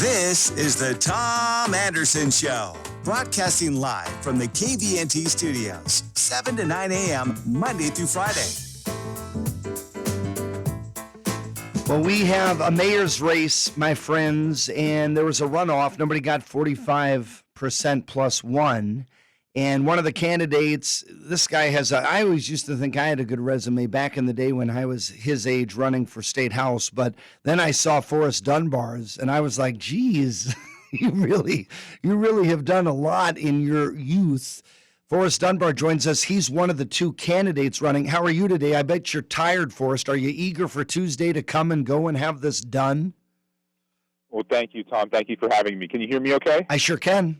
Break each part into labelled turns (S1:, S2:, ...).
S1: This is the Tom Anderson Show, broadcasting live from the KVNT studios, 7 to 9 a.m., Monday through Friday.
S2: Well, we have a mayor's race, my friends, and there was a runoff. Nobody got 45% plus one. And one of the candidates, this guy I always used to think I had a good resume back in the day when I was his age running for state house. But then I saw Forrest Dunbar's and I was like, geez, you really have done a lot in your youth. Forrest Dunbar joins us. He's one of the two candidates running. How are you today? I bet you're tired, Forrest. Are you eager for Tuesday to come and go and have this done?
S3: Well, thank you, Tom. Thank you for having me. Can you hear me okay?
S2: I sure can.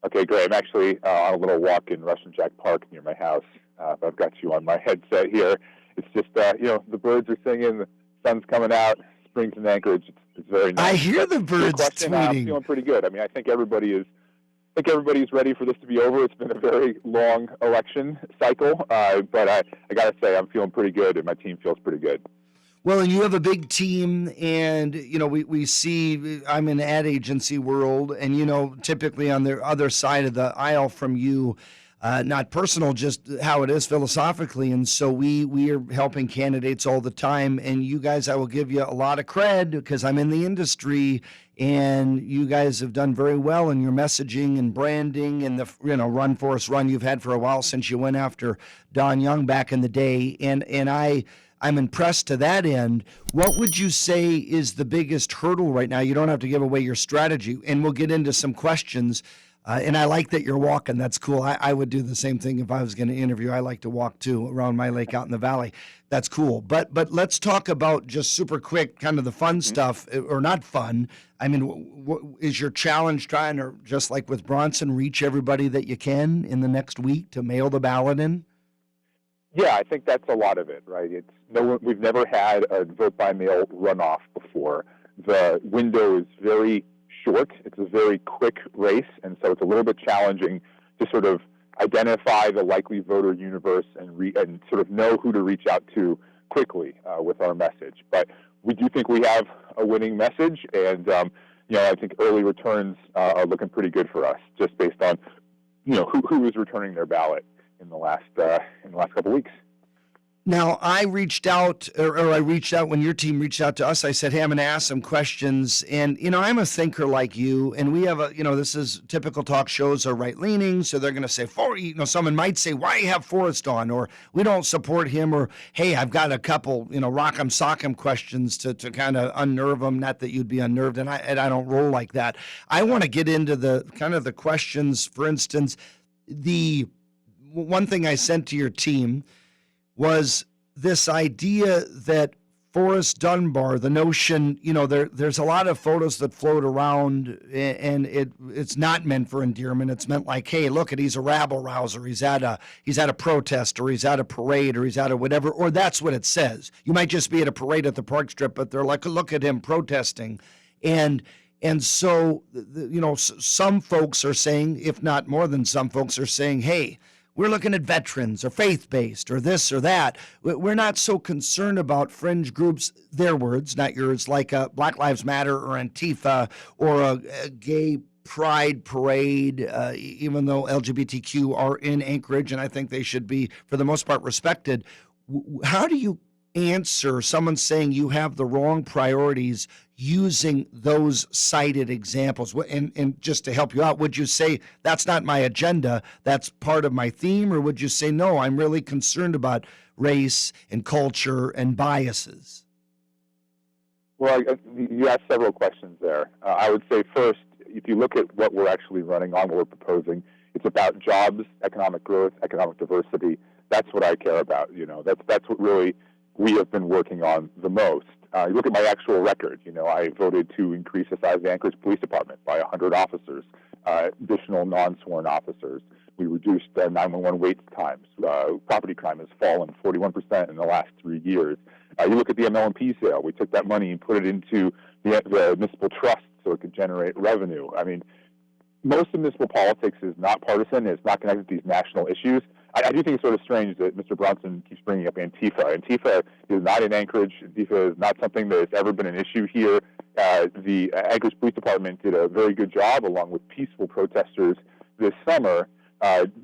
S3: Okay, great. I'm actually on a little walk in Russian Jack Park near my house. I've got you on my headset here. It's just, the birds are singing, the sun's coming out, spring's in Anchorage. It's very nice.
S2: I hear the birds tweeting.
S3: I'm feeling pretty good. I mean, I think everybody's ready for this to be over. It's been a very long election cycle, but I got to say I'm feeling pretty good, and my team feels pretty good.
S2: Well, and you have a big team, and, we see, I'm in the ad agency world, and, typically on the other side of the aisle from you, not personal, just how it is philosophically. And so we are helping candidates all the time, and you guys, I will give you a lot of cred because I'm in the industry, and you guys have done very well in your messaging and branding and the, Run Forrest Run you've had for a while since you went after Don Young back in the day. And I'm impressed to that end. What would you say is the biggest hurdle right now? You don't have to give away your strategy, and we'll get into some questions. And I like that you're walking. That's cool. I would do the same thing if I was going to interview. I like to walk, too, around my lake out in the valley. That's cool. But let's talk about just super quick kind of the fun stuff, or not fun. I mean, what is your challenge trying to, just like with Bronson, reach everybody that you can in the next week to mail the ballot in?
S3: Yeah, I think that's a lot of it, right? We've never had a vote-by-mail runoff before. The window is very short. It's a very quick race, and so it's a little bit challenging to sort of identify the likely voter universe and sort of know who to reach out to quickly with our message. But we do think we have a winning message, and I think early returns are looking pretty good for us, just based on who is returning their ballot in the last couple weeks.
S2: Now, I reached out when your team reached out to us. I said, hey, I'm going to ask some questions. And, I'm a thinker like you. And we have this is typical talk shows are right-leaning. So they're going to say, someone might say, why have Forrest on? Or we don't support him. Or, hey, I've got a couple, rock'em sock'em questions to kind of unnerve them. Not that you'd be unnerved. And I don't roll like that. I want to get into the kind of the questions. For instance, the one thing I sent to your team was this idea that Forrest Dunbar, the notion, there's a lot of photos that float around, and it's not meant for endearment. It's meant like, hey, look he's a rabble rouser. He's at a protest, or he's at a parade, or he's at a whatever, or that's what it says. You might just be at a parade at the Park Strip, but they're like, look at him protesting. And so, some folks are saying, if not more than some folks are saying, hey, we're looking at veterans or faith-based or this or that. We're not so concerned about fringe groups, their words, not yours, like Black Lives Matter or Antifa or a gay pride parade, even though LGBTQ are in Anchorage, and I think they should be, for the most part, respected. How do you answer someone saying you have the wrong priorities using those cited examples? And just to help you out, would you say that's not my agenda, that's part of my theme? Or would you say, no, I'm really concerned about race and culture and biases?
S3: Well, you asked several questions there. I would say first, if you look at what we're actually running on, what we're proposing, it's about jobs, economic growth, economic diversity. That's what I care about. That's what really we have been working on the most. You look at my actual record. I voted to increase the size of the Anchorage Police Department by 100 officers, additional non-sworn officers. We reduced 911 wait times. Property crime has fallen 41% in the last 3 years. You look at the MLMP sale. We took that money and put it into the municipal trust so it could generate revenue. I mean, most of municipal politics is not partisan. It's not connected to these national issues. I do think it's sort of strange that Mr. Bronson keeps bringing up Antifa. Antifa is not in Anchorage. Antifa is not something that has ever been an issue here the Anchorage Police Department did a very good job, along with peaceful protesters this summer,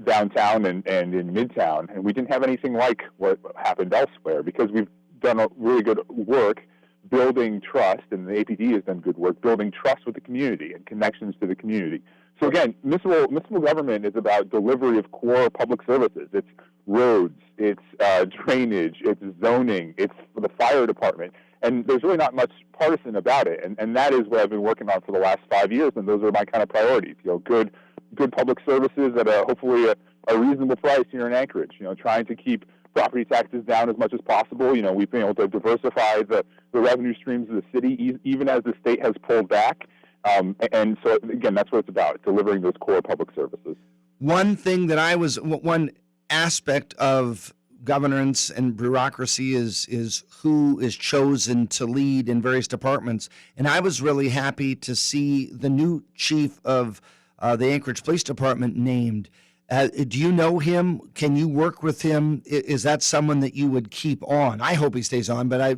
S3: downtown and in Midtown. And we didn't have anything like what happened elsewhere, because we've done a really good work building trust, and the APD has done good work building trust with the community and connections to the community. So again, municipal government is about delivery of core public services. It's roads, it's drainage, it's zoning, it's for the fire department. And there's really not much partisan about it. And that is what I've been working on for the last 5 years, and those are my kind of priorities. Good public services at hopefully a reasonable price here in Anchorage. Trying to keep property taxes down as much as possible. We've been able to diversify the revenue streams of the city, even as the state has pulled back. And so, again, that's what it's about, delivering those core public services.
S2: One aspect of governance and bureaucracy is who is chosen to lead in various departments. And I was really happy to see the new chief of the Anchorage Police Department named. Do you know him? Can you work with him? Is that someone that you would keep on? I hope he stays on, but I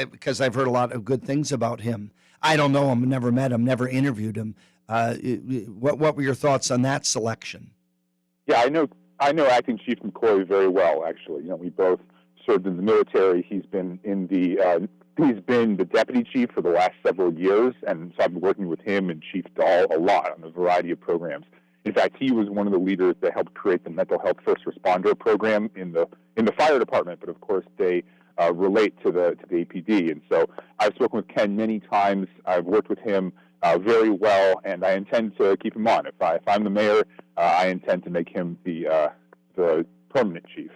S2: because I've heard a lot of good things about him. I don't know him, never met him, never interviewed him. What were your thoughts on that selection?
S3: Yeah, I know Acting Chief McCoy very well. Actually, we both served in the military. He's been the deputy chief for the last several years, and so I've been working with him and Chief Dahl a lot on a variety of programs. In fact, he was one of the leaders that helped create the mental health first responder program in the fire department. But of course, they relate to the APD. And so I've spoken with Ken many times. I've worked with him very well, and I intend to keep him on. If I'm the mayor, I intend to make him the permanent chief.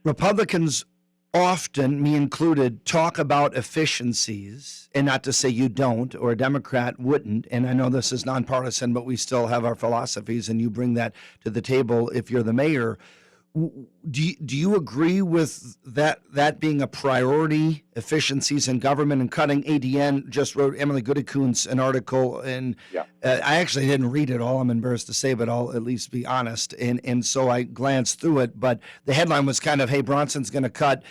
S2: Republicans often, me included, talk about efficiencies, and not to say you don't, or a Democrat wouldn't, and I know this is nonpartisan, but we still have our philosophies, and you bring that to the table if you're the mayor. Do you agree with that being a priority, efficiencies in government and cutting? ADN just wrote, Emily Goodycoon's an article, and
S3: yeah.
S2: I actually didn't read it all, I'm embarrassed to say, but I'll at least be honest. And so I glanced through it, but the headline was kind of, hey, Bronson's going to cut,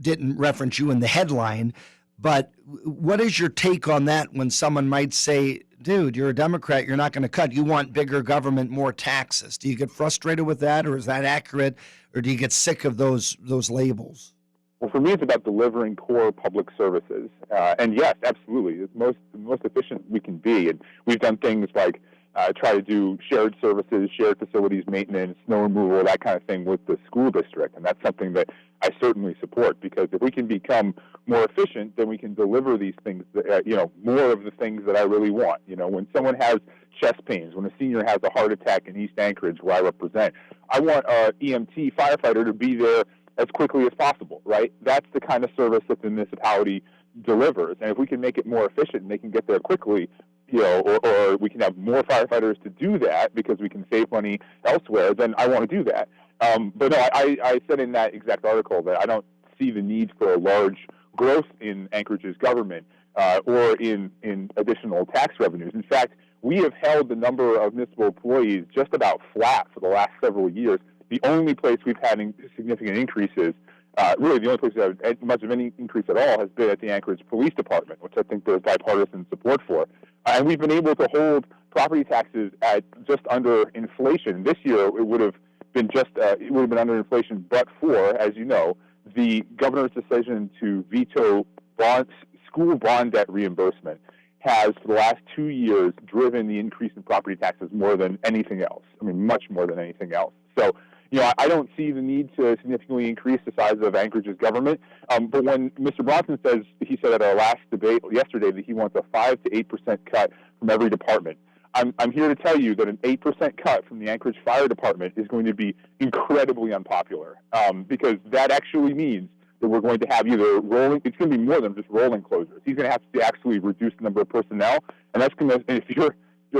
S2: didn't reference you in the headline. But what is your take on that when someone might say, dude, you're a Democrat, you're not going to cut, you want bigger government, more taxes? Do you get frustrated with that, or is that accurate, or do you get sick of those labels?
S3: Well, for me, it's about delivering core public services. And yes, absolutely, it's the most efficient we can be. And we've done things like try to do shared services, shared facilities maintenance, snow removal, that kind of thing with the school district. And that's something that I certainly support, because if we can become more efficient, then we can deliver these things, more of the things that I really want. When someone has chest pains, when a senior has a heart attack in East Anchorage, where I represent, I want an EMT firefighter to be there as quickly as possible, right? That's the kind of service that the municipality delivers. And if we can make it more efficient and they can get there quickly, or we can have more firefighters to do that because we can save money elsewhere, then I want to do that. But no, I said in that exact article that I don't see the need for a large growth in Anchorage's government or in additional tax revenues. In fact, we have held the number of municipal employees just about flat for the last several years. The only place we've had significant increases, really the only place we've had much of any increase at all, has been at the Anchorage Police Department, which I think there's bipartisan support for. And we've been able to hold property taxes at just under inflation. This year, it would have been under inflation, but for, as you know, the governor's decision to veto school bond debt reimbursement has, for the last 2 years, driven the increase in property taxes more than anything else. I mean, much more than anything else. So, I don't see the need to significantly increase the size of Anchorage's government. But when Mr. Bronson he said at our last debate yesterday that he wants a 5 to 8% cut from every department, I'm here to tell you that an 8% cut from the Anchorage Fire Department is going to be incredibly unpopular, because that actually means that we're going to have either it's going to be more than just rolling closures. He's going to have to actually reduce the number of personnel, and that's going to, if your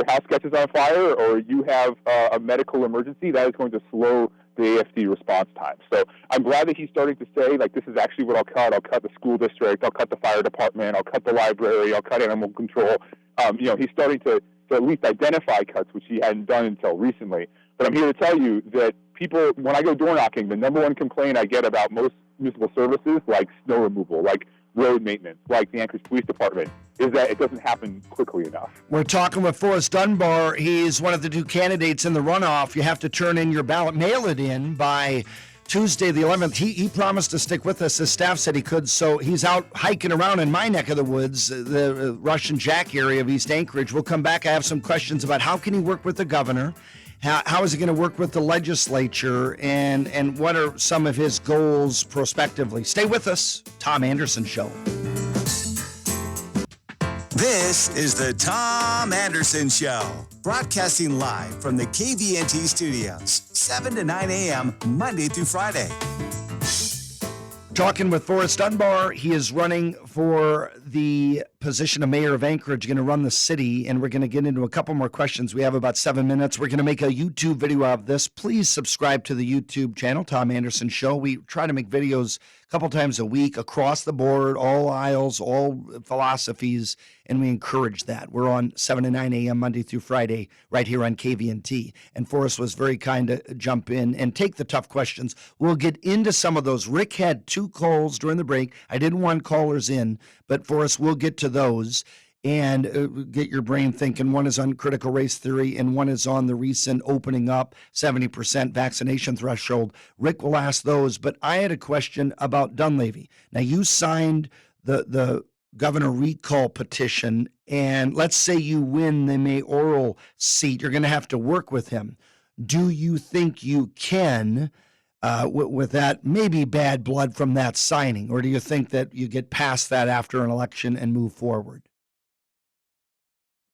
S3: house catches on fire or you have a medical emergency, that is going to slow the AFD response time. So I'm glad that he's starting to say, this is actually what I'll cut. I'll cut the school district, I'll cut the fire department, I'll cut the library, I'll cut animal control. He's starting to at least identify cuts, which he hadn't done until recently. But I'm here to tell you that when I go door knocking, the number one complaint I get about most municipal services, like snow removal, like road maintenance, like the Anchorage Police Department, is that it doesn't happen quickly enough.
S2: We're talking with Forrest Dunbar. He's one of the two candidates in the runoff. You have to turn in your ballot, mail it in by Tuesday the 11th. He promised to stick with us. His staff said he could, so he's out hiking around in my neck of the woods, the Russian Jack area of East Anchorage. We'll come back. I have some questions about how can he work with the governor, how is he going to work with the legislature, and what are some of his goals prospectively. Stay with us. Tom Anderson Show.
S1: This is the Tom Anderson Show, broadcasting live from the KVNT studios, 7 to 9 a.m., Monday through Friday.
S2: Talking with Forrest Dunbar. He is running for the position of mayor of Anchorage, going to run the city, and we're going to get into a couple more questions. We have about 7 minutes. We're going to make a YouTube video of this. Please subscribe to the YouTube channel, Tom Anderson Show. We try to make videos a couple times a week across the board, all aisles, all philosophies, and we encourage that. We're on 7 to 9 a.m. Monday through Friday right here on KVNT. And Forrest was very kind to jump in and take the tough questions. We'll get into some of those. Rick had 2 calls during the break. I didn't want callers in, but Forrest, we'll get to those and get your brain thinking. One is on critical race theory and one is on the recent opening up 70% vaccination threshold. Rick will ask those, but I had a question about Dunleavy. Now, you signed the governor recall petition, and let's say you win the mayoral seat. You're going to have to work with him. Do you think you can, with that maybe bad blood from that signing, or do you think that you get past that after an election and move forward?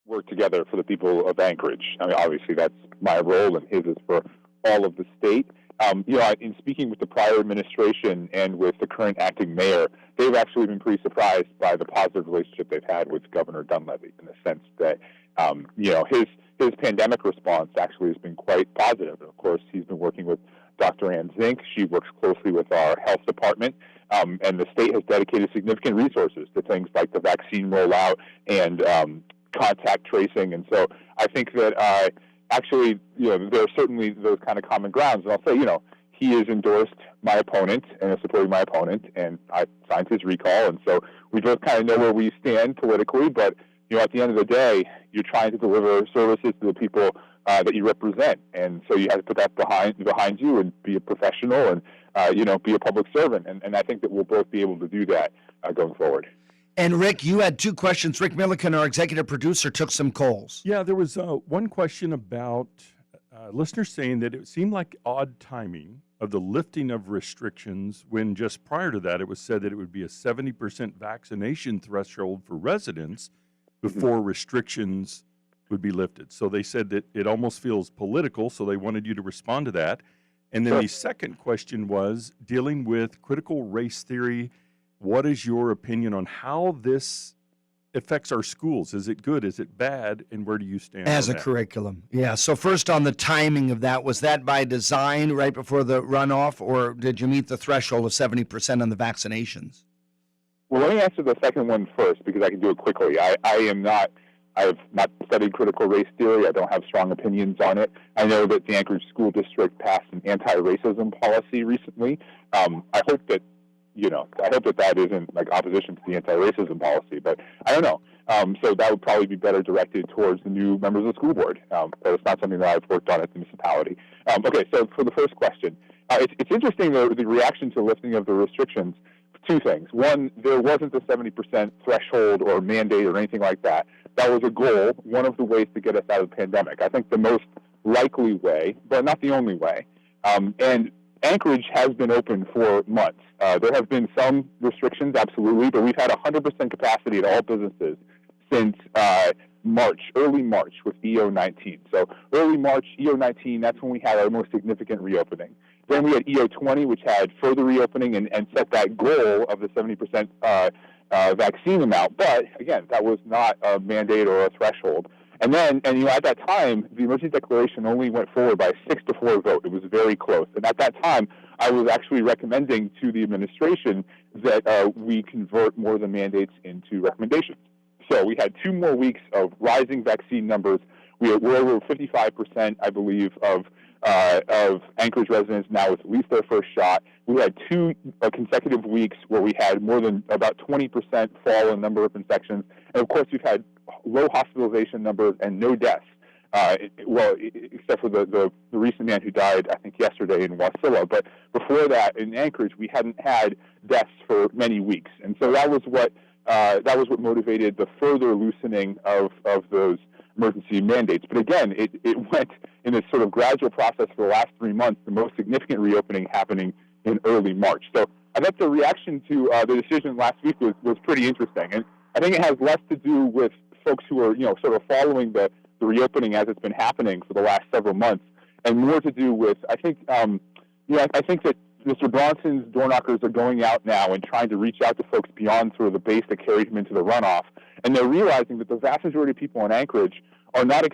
S3: Work together for the people of Anchorage. I mean, obviously that's my role, and his is for all of the state. In speaking with the prior administration and with the current acting mayor, they've actually been pretty surprised by the positive relationship they've had with Governor Dunleavy, in the sense that, his pandemic response actually has been quite positive. And of course, he's been working with Dr. Ann Zink. She works closely with our health department, and the state has dedicated significant resources to things like the vaccine rollout and contact tracing. And so I think that there are certainly those kind of common grounds. And I'll say, he has endorsed my opponent and is supporting my opponent, and I signed his recall. And so we both kind of know where we stand politically. But, at the end of the day, you're trying to deliver services to the people that you represent. And so you have to put that behind you and be a professional and, be a public servant. And I think that we'll both be able to do that going forward.
S2: And Rick, you had 2 questions. Rick Milliken, our executive producer, took some calls.
S4: Yeah, there was one question about listeners saying that it seemed like odd timing of the lifting of restrictions when just prior to that it was said that it would be a 70% vaccination threshold for residents before restrictions would be lifted. So they said that it almost feels political, so they wanted you to respond to that. And then the second question was dealing with critical race theory. What is your opinion on how this affects our schools? Is it good? Is it bad? And where do you stand
S2: as a curriculum? Yeah. So first on the timing of that, was that by design right before the runoff, or did you meet the threshold of 70% on the vaccinations?
S3: Well, let me answer the second one first, because I can do it quickly. I have not studied critical race theory. I don't have strong opinions on it. I know that the Anchorage School District passed an anti-racism policy recently. I hope that that isn't like opposition to the anti-racism policy, but I don't know. So that would probably be better directed towards the new members of the school board. But it's not something that I've worked on at the municipality. Okay, so for the first question, it's interesting, the reaction to lifting of the restrictions. 2 things. One, there wasn't a 70% threshold or mandate or anything like that. That was a goal, one of the ways to get us out of the pandemic. I think the most likely way, but not the only way. And Anchorage has been open for months. There have been some restrictions, absolutely, but we've had 100% capacity at all businesses since early March with EO19. So early March, EO19, that's when we had our most significant reopening. Then we had EO20, which had further reopening and set that goal of the 70% vaccine amount. But again, that was not a mandate or a threshold. And then, at that time, the emergency declaration only went forward by a 6-4 vote. It was very close. And at that time, I was actually recommending to the administration that we convert more of the mandates into recommendations. So we had 2 more weeks of rising vaccine numbers. We're over 55%, I believe, of of Anchorage residents now with at least their first shot. We had 2 consecutive weeks where we had more than about 20% fall in number of infections. And of course, we've had low hospitalization numbers and no deaths. Except for the recent man who died, I think, yesterday in Wasilla. But before that, in Anchorage, we hadn't had deaths for many weeks. And so that was what motivated the further loosening of those emergency mandates. But again, it went in this sort of gradual process for the last 3 months, the most significant reopening happening in early March. So I thought the reaction to the decision last week was pretty interesting. And I think it has less to do with folks who are, sort of following the reopening as it's been happening for the last several months, and more to do with, I think that Mr. Bronson's door knockers are going out now and trying to reach out to folks beyond sort of the base that carried him into the runoff, and they're realizing that the vast majority of people in Anchorage are not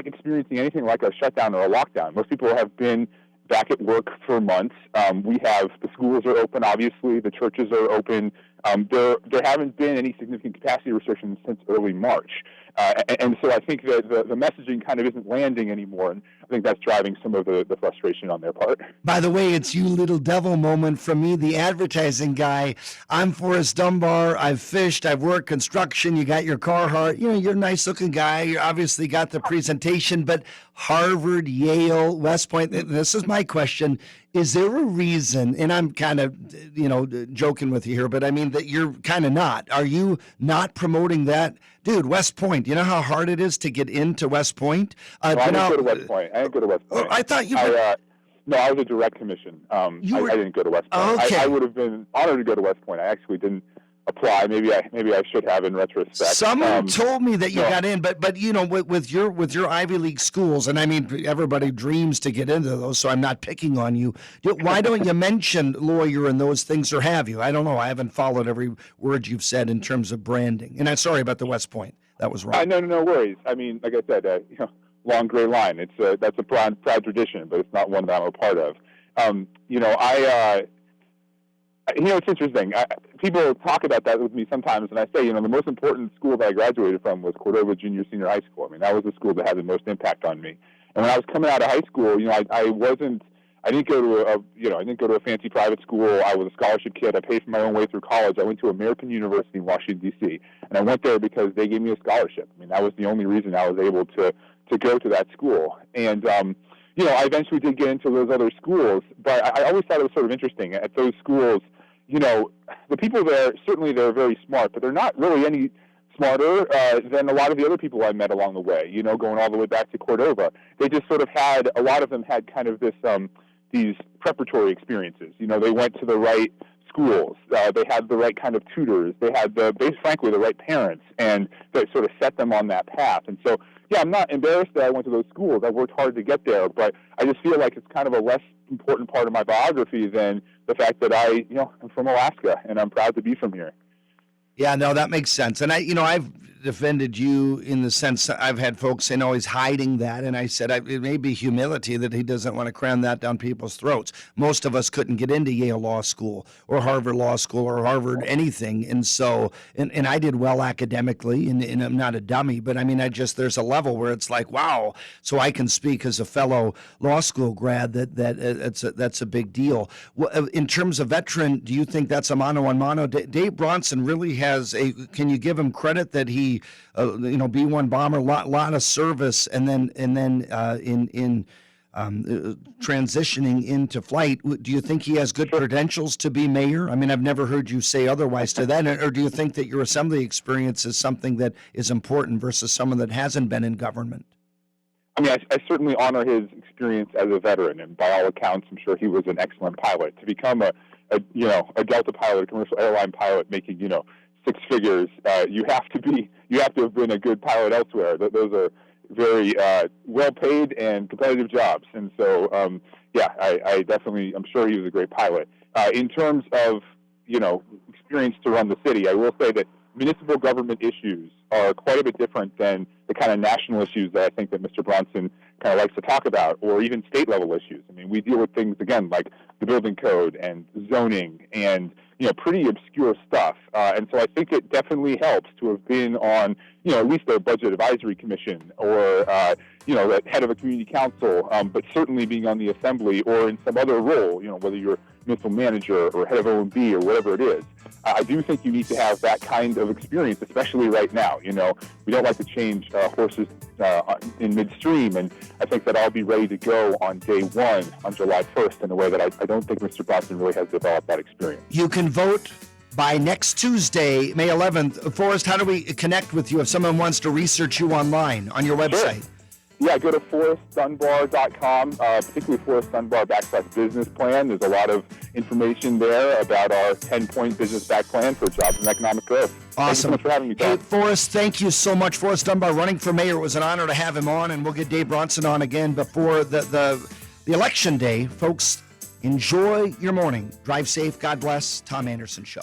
S3: experiencing anything like a shutdown or a lockdown. Most people have been back at work for months. The schools are open, obviously, the churches are open. There haven't been any significant capacity restrictions since early March. And so I think that the messaging kind of isn't landing anymore, and I think that's driving some of the frustration on their part.
S2: By the way, it's you little devil moment from me, the advertising guy. I'm Forrest Dunbar. I've fished. I've worked construction. You got your Carhartt. You're a nice-looking guy. You obviously got the presentation, but Harvard, Yale, West Point, this is my question. Is there a reason, and I'm kind of, joking with you here, but I mean that you're kind of not. Are you not promoting that? Dude, West Point, you know how hard it is to get into West Point?
S3: I didn't go to West Point.
S2: I thought you
S3: No, I was a direct commission. I didn't go to West Point.
S2: Okay.
S3: I would have been honored to go to West Point. I actually didn't apply. Maybe I should have in retrospect.
S2: Someone told me that you got in, but with your Ivy League schools, and I mean everybody dreams to get into those, so I'm not picking on you. Why don't you mention lawyer and those things, or have you? I don't know. I haven't followed every word you've said in terms of branding. And I'm sorry about the West Point. That was wrong.
S3: No worries. I mean, like I said, long gray line. That's a proud tradition, but it's not one that I'm a part of. It's interesting. People talk about that with me sometimes, and I say, the most important school that I graduated from was Cordova Junior Senior High School. I mean, that was the school that had the most impact on me. And when I was coming out of high school, I didn't go to a fancy private school. I was a scholarship kid. I paid for my own way through college. I went to American University in Washington, D.C., and I went there because they gave me a scholarship. I mean, that was the only reason I was able to go to that school. And, I eventually did get into those other schools, but I always thought it was sort of interesting. At those schools, the people there, certainly they're very smart, but they're not really any smarter than a lot of the other people I met along the way, going all the way back to Cordova. They just sort of a lot of them had kind of these preparatory experiences. They went to the right schools. They had the right kind of tutors. They had frankly, the right parents, and that sort of set them on that path. And so, yeah, I'm not embarrassed that I went to those schools. I worked hard to get there, but I just feel like it's kind of a less important part of my biography than the fact that I'm from Alaska and I'm proud to be from here.
S2: Yeah, no, that makes sense. And I've defended you in the sense that I've had folks say, no, he's hiding that. And I said, it may be humility that he doesn't want to cram that down people's throats. Most of us couldn't get into Yale Law School or Harvard Law School or Harvard anything. And so, and I did well academically, and I'm not a dummy, but I mean, there's a level where it's like, wow, so I can speak as a fellow law school grad that's a big deal. In terms of veteran, do you think that's a mano-a-mano? Dave Bronson really can you give him credit that he B-1 bomber, lot of service, and then in transitioning into flight, do you think he has good credentials to be mayor? I mean, I've never heard you say otherwise to that. Or do you think that your assembly experience is something that is important versus someone that hasn't been in government?
S3: I mean, I certainly honor his experience as a veteran, and by all accounts, I'm sure he was an excellent pilot. To become a Delta pilot, a commercial airline pilot, making 6 figures, you have to have been a good pilot elsewhere. Those are very well paid and competitive jobs, and so I definitely, I'm sure he was a great pilot. In terms of experience to run the city, I will say that municipal government issues are quite a bit different than the kind of national issues that I think that Mr. Bronson kind of likes to talk about, or even state level issues. I mean, we deal with things, again, like the building code and zoning and pretty obscure stuff. And so I think it definitely helps to have been on, at least a budget advisory commission or, the head of a community council, but certainly being on the assembly or in some other role, whether you're municipal manager or head of O&B or whatever it is. I do think you need to have that kind of experience, especially right now. We don't like to change horses in midstream, and I think that I'll be ready to go on day one on July 1st in a way that I don't think Mr. Bronson really has developed that experience.
S2: You can vote by next Tuesday, May 11th. Forrest, how do we connect with you if someone wants to research you online on your website?
S3: Sure. Yeah, go to forrestdunbar.com, particularly Forrest Dunbar /business plan. There's a lot of information there about our 10-point business back plan for jobs and economic growth.
S2: Awesome.
S3: Thank you so much for having me, Tom.
S2: Hey, Forrest, thank you so much. Forrest Dunbar running for mayor. It was an honor to have him on, and we'll get Dave Bronson on again before the election day. Folks, enjoy your morning. Drive safe. God bless. Tom Anderson Show.